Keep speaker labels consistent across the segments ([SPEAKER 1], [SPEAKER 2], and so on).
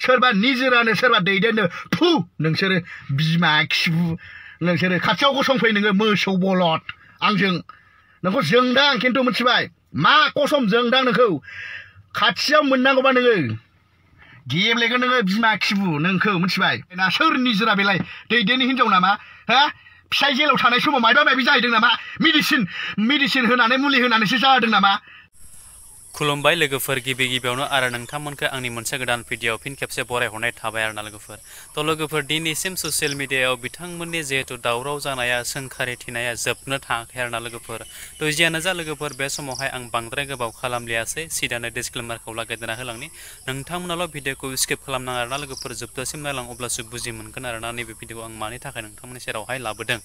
[SPEAKER 1] सोरबा निजोरानो सोरबा दैदेननो फु नोंसोरो बिमा खिबु नोंसोरो खाथियाव गसंफै नोङो मोसौ बलद आंजों नोंखौ जोंदां खिन्थु मिथिबाय मा कसम जोंदां नोंखौ खाथियाव मोननांगौबा नोङो गेब्लेगोन नोङो बिमा खिबु नोंखौ मिथिबाय ना सोर निजोरा बेलाय दैदेननि हिनजाव नामा हा फिसाय जेलाव थानाय समाव मायबा मायबि जाहैदों नामा मेडिसिन होनानै मुलि होनानैसो जादों नामा
[SPEAKER 2] खुलुमबाय लोगोफोर गिबियावनो आरो नोंथांमोनखौ आंनि मोनसे गोदान भिडिअ फिन खेबसे बरायहरनाय थाबाय आरोना लोगोफोर थ' लोगोफोर दिनैसिम ससियेल मिडियायाव बिथांमोननि जिहेतु दावराव जानाया सोंखारिथिनाया जोबनो थाङाखै आरोना लोगोफोर थ' जियानो जा लोगोफोर बे समावहाय आं बांद्राय गोबाव खालामलियासै सिदानो डिसक्लेमारखौ लागायदेरना होलांनि नोंथांमोनाल' भिडिअखौ स्किप खालामनाङा आरोना लोगोफोर जोबजासिम नायलां अब्लासो बुजि मोनगोन आरोना नैबे भिडिअखौ आं मानि थाखाय नोंथांमोननि सेरावहाय लाबोदों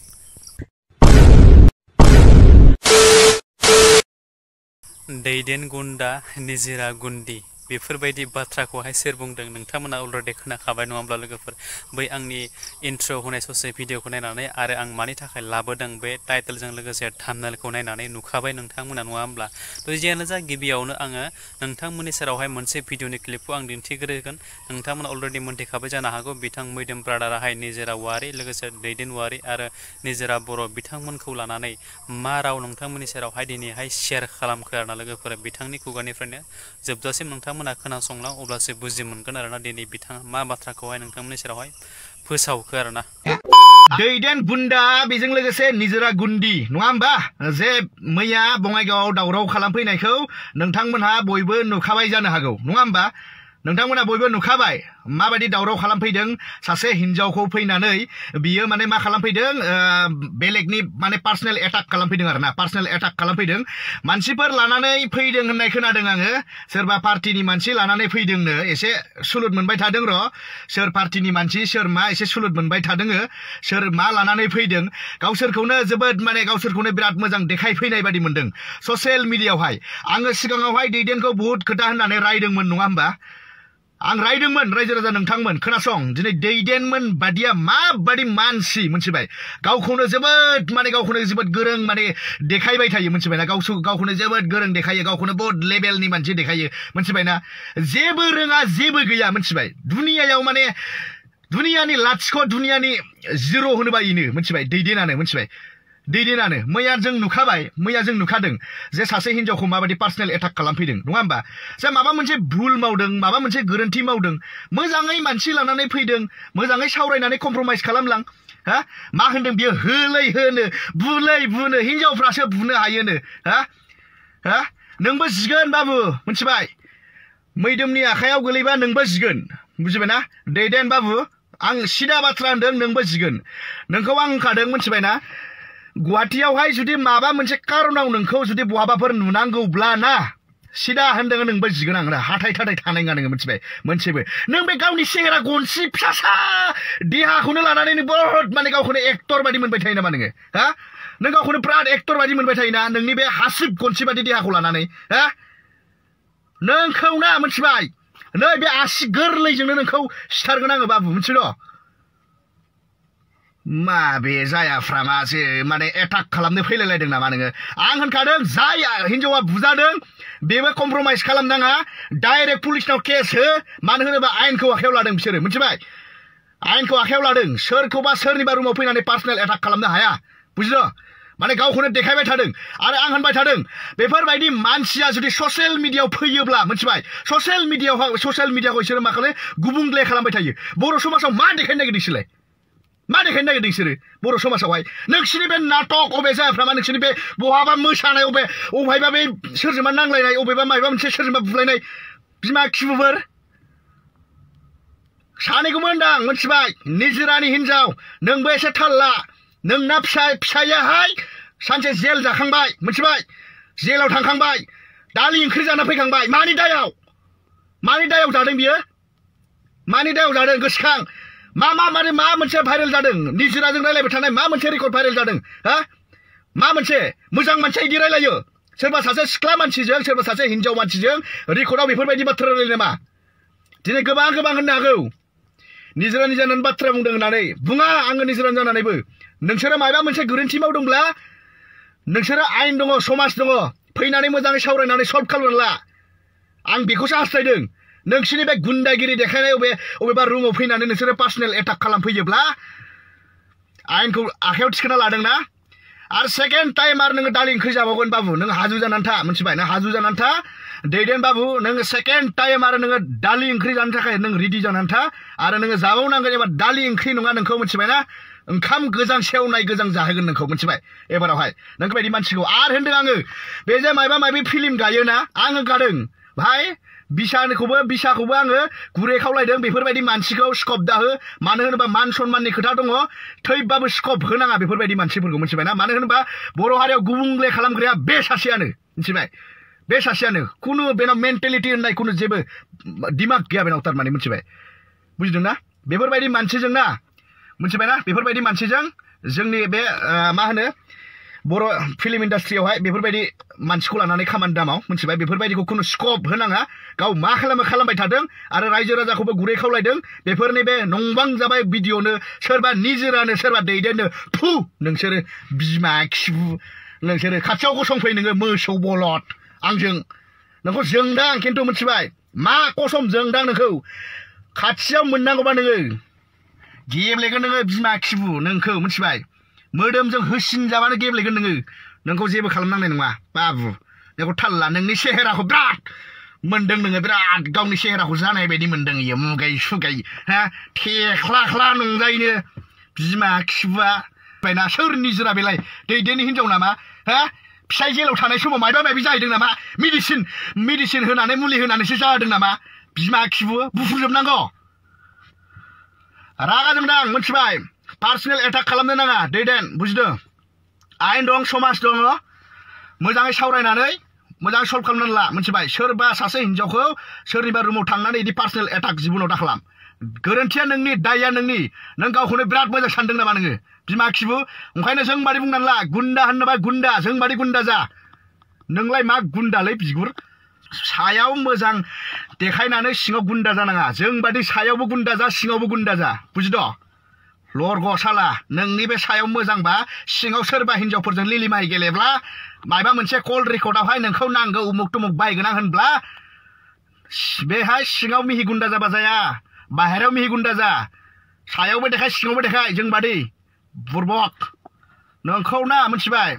[SPEAKER 2] दैदेन गुन्दा निजिरा गुन्दी बेफोरबायदि बाथ्राखौहाय सोर बुंदों नोंथांमोना अलरेडि खोनाखाबाय नङा होमब्ला लोगोफोर बै आंनि इन्ट्र' होनाय ससे भिडिअखौ नायनानै आरो आं मानि थाखाय लाबोदों बे टाइटेलजों लोगोसे थाम्बनेलखौ नायनानै नुखाबाय नोंथांमोना नङा होमब्ला थ' जियानो जा गिबियावनो आङो नोंथांमोननि सेरावहाय मोनसे भिडिअनि क्लिपखौ आं दिन्थिग्रोगोन नोंथांमोना अलरेडि मोनथिखाबाय जानो हागौ बिथां मैदोम ब्रादाराहाय निजिरा औवारि लोगोसे दैदेन औवारि आरो निजिरा बर' बिथांमोनखौ लानानै मा राव नोंथांमोननि सेरावहाय दिनैहाय शेयार खालामखो आरोना लोगोफोर बिथांनि खुगानिफ्रायनो जोबजासिम नोंथांमोना खोनासंलां अब्लासो बुजि मोनगोन आरोना दिनै बिथाङा मा बाथ्राखौहाय नोंथांमोननि सेरावहाय फोसावखो आरोना
[SPEAKER 1] दैदेन गुन्दा बेजों लोगोसे निजोरा गुन्दी नङा होमबा जे मैया बङाइगावआव दावराव खालामफैनायखौ नोंथांमोनहा बयबो नुखाबाय जानो हागौ नङा होमबा नोंथांमोना बयबो नुखाबाय माबायदि दावराव खालामफैदों सासे हिनजावखौ फैनानै बियो माने मा खालामफैदों बेलेगनि माने पार्सनेल एटाक खालामफैदों आरोना पार्सनेल एटाक खालामफैदों मानसिफोर लानानै फैदों होननाय खोनादों आङो सोरबा पार्टीनि मानसि लानानै फैदोंनो एसे सुलुद मोनबाय थादों र' सोर पार्टीनि मानसि सोर मा एसे सुलुद मोनबाय थादों सोर मा लानानै फैदों गावसोरखौनो जोबोद माने गावसोरखौनो बिराद मोजां देखायफैनाय बायदि मोनदों ससियेल मिडियायावहाय आङो सिगाङावहाय दैदेनखौ बहुत खोथा होननानै रायदोंमोन नङा होमबा आं रायदोंमोन रायजो राजा नोंथांमोन खोनासं दिनै दैदेनमोन बादिया माबादि मानसि मोनथिबाय गावखौनो जोबोद गोरों माने देखायबाय थायो मोनथिबायना गावखौनो जोबोद गोरों देखायो गावखौनो बहुत लेभेलनि मानसि देखायो मोनथिबायना जेबो रोङा जेबो गैया मोनथिबाय दुनियायाव माने दुनियानि लाथिख' दुनियानि जिर' होनोबा इनो मोनथिबाय दैदेनानो मोनथिबाय दैदेनानो मैया जों नुखादों जे सासे हिनजावखौ माबायदि पार्सनेल एटाक खालामफैदों नङा होमबा जे माबा मोनसे भुल मावदों माबा मोनसे गोरोन्थि मावदों मोजाङै मानसि लानानै फैदों मोजाङै सावरायनानै कमप्रमाइज खालामलां हा मा होनदों बियो होलै होनो बुलै बुनो हिनजावफ्रासो बुनो हायोनो हा नोंबो जिगोन बाबु मोनथिबाय मैदोमनि आखायाव गोलैबा नोंबो जिगोन बुजिबायना दैदेन बाबु आं सिदा बाथ्रा होनदों नोंबो जिगोन नोंखौ आं होनखादों मोनथिबायना गुवाहाटीयावहाय जुदि माबा मोनसे कारनाव नोंखौ जुदि बहाबाफोर नुनांगौब्ला ना सिदा होनदों नोंबो जिगोन आं हाथाय थाथाय थानाय नङा नोङो मोनथिबाय मोनसेबो नों बे गावनि सेहेरा गनसि फिसासा देहाखौनो लानानै नों बहुत माने गावखौनो एक्टर बायदि मोनबाय थायो नामा नोङो हा नों गावखौनो बिराद एक्टर बायदि मोनबाय थायोना नोंनि बे हासिब गनसि बायदि देहाखौ लानानै हा नोंखौ ना मोनथिबाय नै बे आसि गोरलैजोंनो नोंखौ सिथारगोन आङो बाबु मोनथिद' मा बे जायाफ्रामासो माने एटाक खालामनो फैलायलायदों नामा नोङो आं होनखादों जाय हिनजावा बुजादों बेबो कमप्रमाइज खालामनाङा डाइरेक्ट पुलिसनाव केस हो मानो होनोबा आयेनखौ आखायाव लादों बिसोरो मिथिबाय आयेनखौ आखायाव लादों सोरखौबा सोरनिबा रुमाव फैनानै पार्सनेल एटाक खालामनो हाया बुजिदों माने गावखौनो देखायबाय थादों आरो आं होनबाय थादों बेफोरबायदि मानसिया जुदि ससियेल मिडियायाव फैयोब्ला मिथिबाय ससियेल मिडियाखौ बिसोरो मा खालामो गुबुंले खालामबाय थायो बर' समाजाव मा देखायनो नागिरदोंसोलाय मा देखायनो नागिरदों बिसोरो बर' समाजावहाय नोंसिनि बे नाटक अबे जायफ्रामा नोंसिनि बे बहाबा मोसानाय अबेहायबा बे सोरजोंबा नांलायनाय अबेबा माबा मोनसे सोरजोंबा बुलायनाय बिमा खिबुफोर सानैखौबो होनदां मोनथिबाय निजिरानि हिनजाव नोंबो एसे थाल ला नोंना फिसायाहाय सानसे जेल जाखांबाय मोनथिबाय जेलाव थांखांबाय दालि ओंख्रि जाना फैखांबाय मानि दायाव जादों बियो मानि दायाव जादों गोसोखां मा मोनसे भाइरेल जादों निजिराजों रायलायबाय थानाय मा मोनसे रेकर्ड भाइरेल जादों हा मा मोनसे मोजां मानसि इदि रायलायो सोरबा सासे सिख्ला मानसिजों सोरबा सासे हिनजाव मानसिजों रेकर्डआव बेफोरबायदि बाथ्रा रायलायो नामा दिनै गोबां होननो हागौ निजिरानि जानानै बाथ्रा बुंदों होननानै बुङा आङो निजिरानि जानानैबो नोंसोरो माबा मोनसे गोरोन्थि मावदोंब्ला नोंसोरो आयेन दङ समाज दङ फैनानै मोजाङै सावरायनानै सल्भ खालामनानै ला आं बेखौसो हास्थायदों नोंसिनि बे गुन्दागिरि देखायनाय अबेबा रुमाव फैनानै नोंसोरो पार्सनेल एटाक खालामफैयोब्ला आयेनखौ आखायाव थिखोना लादोंना आरो सेकेन्ड टाइम आरो नोङो दालि ओंख्रि जाबावगोन बाबु नों हाजु जानानै था मिथिबाय नों हाजु जानानै था दैदेन बाबु नोङो सेकेन्ड टाइम आरो नोङो दालि ओंख्रि जानो थाखाय नों रेडि जानानै था आरो नोङो जाबावनांगोन एबार दालि ओंख्रि नङा नोंखौ मिथिबाय ना ओंखाम गोजां सेवनाय गोजां जाहोगोन नोंखौ मिथिबाय एबारावहाय नोंखौ बायदि मानसिखौ आरो होनदों आङो बे जे माबा माबि फिल्म गायोना आङो गादों भाई बिसाखौबो आङो गुरै खावलायदों बेफोरबायदि मानसिखौ स्कप दाहो मानो होनोबा मान सन्माननि खोथा दङ थैबाबो स्कप होनाङा बेफोरबायदि मानसिफोरखौ मिथिबाय ना मानो होनोबा बर' हारियाव गुबुंले खालामग्राया बे सासेयानो मिथिबाय बे सासेयानो कुनु बेनाव मेन्टेलिटि होननाय कुनु जेबो दिमाग गैया बेनाव थारमाने मिथिबाय बुजिदों ना बेफोरबायदि मानसिजों ना मिथिबाय ना बेफोरबायदि मानसिजों जोंनि बे मा होनो बर' फिल्म इन्डास्ट्रियावहाय बेफोरबायदि मानसिखौ लानानै खामानि दामाव मिथिबाय बेफोरबायदिखौ कुनु स्कप होनाङा गाव मा खालामबाय थादों आरो रायजो राजाखौबो गुरै खावलायदों बेफोरनि बे नंबां जाबाय भिडिअनो सोरबा निजोरानो सोरबा दैदेननो फु नोंसोरो बिमा खिबु नोंसोरो खाथियाव गसंफै नोङो मोसौ बलद आंजों नोंखौ जोंदां खिन्थु मिथिबाय मा कसम जोंदां नोंखौ खाथियाव मोननांगौबा नोङो गेब्लेगोन नोङो बिमा खिबु नोंखौ मिथिबाय मोदोमजों होसिन जाबानो गेब्लेगोन नोंखौ जेबो खालामनांनाय नङा बाबु नोंखौ थाल ला नोंनि सेहेराखौ बिराद मोन्दों नोङो बिराद गावनि सेहेराखौ जानाय बायदि मोन्दों इयो मुगाय सुगाय हा थेख्ला नंजायनो बिमा खिबुआ बायना सोर निजोरा बेलाय दैदेननि हिनजाव नामा हा फिसाय जेलाव थानाय समाव माबा माबि जाहैदों नामा मेडिसिन होनानै मुलि होनानैसो जादों नामा बिमा खिबु बुफुरजोबनांगौ रागा जोंदां मिथिबाय पार्सनेल एटाक खालामनो नाङा दैदेन बुजिदों आयेन दं समाज दङ मोजाङै सावरायनानै मोजां सल्भ खालामनानै ला मिथिबाय सोरबा सासे हिनजावखौ सोरनिबा रुमाव थांनानै इदि पार्सनेल एटाक जिबनाव दा खालाम गोरोन्थिया नोंनि दायया नोंनि नों गावखौनो बिराद मोजां सानदों नामा नोङो बिमा खिबु ओंखायनो जों बादि बुंनानै ला गुन्दा होननोबा गुन्दा जों बादि गुन्दा जा नोंलाय मा गुन्दालै बिगुर सायाव मोजां देखायनानै सिङाव गुन्दा जानाङा जों बादि सायावबो गुन्दा जा सिङावबो गुन्दा जा बुजिदो लरग साला नोंनि बे सायाव मोजांबा सिङाव सोरबा हिनजावफोरजों लिलिमाइ गेलेब्ला माबा मोनसे कल रेकर्डआवहाय नोंखौ नांगौ उमुक तुमुक बायगोन आं होनब्ला बेहाय सिङाव मिहि गुन्दा जाबा जाया बाहेरायाव मिहि गुन्दा जा सायावबो देखाय सिङावबो देखाय जों बादि बुरबक नोंखौ ना मिथिबाय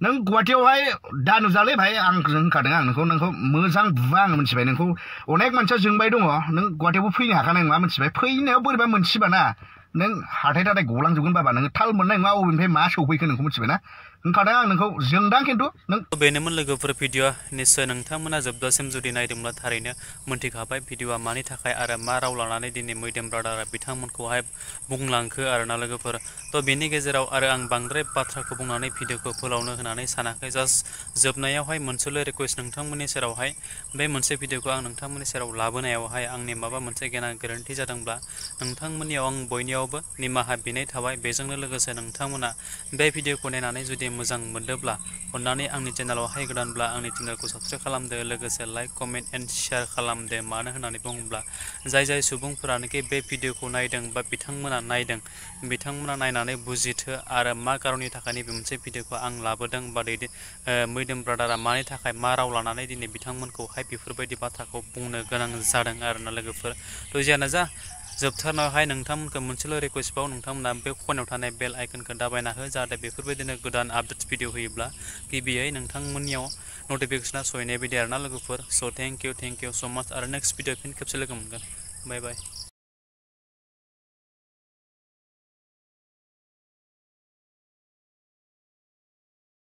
[SPEAKER 1] नों गुवाहाटीयावहाय दा नुजालै भाई आं होनखादों आं नोंखौ मोजां बुवा आं मिथिबाय नोंखौ अनेक मानसिया जोंबाय दङ नों गुवाहाटीयावबो फैनो हाखानाय नङा मिथिबाय फैनायाव बोरैबा मोनसिबा ना नों हाथाय थाथाय गलांजोबगोन बाबा नोङो थाल मोननाय नङा अबेनिफ्राय मा सौफैखो नोंखौ मिथिबाय ना होनखादों आं नोंखौ जोंदां खिन्थु नों
[SPEAKER 2] बेनोमोन लोगोफोर भिडिअ निस्सय नोंथांमोना जोबजासिम जुदि नायदोंब्ला थारैनो मोनथिखाबाय भिडिअआ मानि थाखाय आरो मा राव लानानै दिनै मैदेम ब्रादारा बिथांमोनखौहाय बुंलांखो आरोना लोगोफोर थ' बेनि गेजेराव आरो आं बांद्राय बाथ्राखौ बुंनानै भिडिअखौ फोलावनो होनानै सानाखै जास्ट जोबनायावहाय मोनसेल' रिकुवेस्ट नोंथांमोननि सेरावहाय बे मोनसे भिडिअखौ आं नोंथांमोननि सेराव लाबोनायावहाय आंनि माबा मोनसे गोरोन्थि जादोंब्ला नोंथांमोननियाव आं बयनियावबो निमाहा बिनाय थाबाय बेजोंनो लोगोसे नोंथांमोना बे भिडिअखौ नायनानै जुदि मोजां मोनदोंब्ला अन्नानै आंनि चेनेलावहाय गोदानब्ला आंनि चेनेलखौ साबस्क्राइब खालामदो लोगोसे लाइक कमेन्ट एन्ड शेयार खालामदो मानो होननानै बुङोब्ला जाय सुबुंफोरानोखि बे भिडिअखौ नायदों बा बिथांमोना नायनानै बुजिथो आरो मा कारननि थाखाय नैबे मोनसे भिडिअखौ आं लाबोदों बा मैदेम ब्रादारा मानि थाखाय मा राव लानानै दिनै बिथांमोनखौहाय बेफोरबायदि बाथ्राखौ बुंनो गोनां जादों आरोना लोगोफोर थ' जियानो जा जोबथारनायावहाय नोंथांमोनखौ मोनसेल' रिकुवेस्ट बाव नोंथांमोना बे खनायाव थानाय बेल आइकनखौ दाबायना हो जाहाथे बेफोरबायदिनो गोदान आपडेट्स भिडिअ होयोब्ला गिबियै नोंथांमोननियाव नटिफिकेसना सहैनाय बायदि आरोना लोगोफोर स' थेंक इउ स' माच आरो नेक्स्ट भिडिअ फिन खेबसे लोगो मोनगोन बाय बाय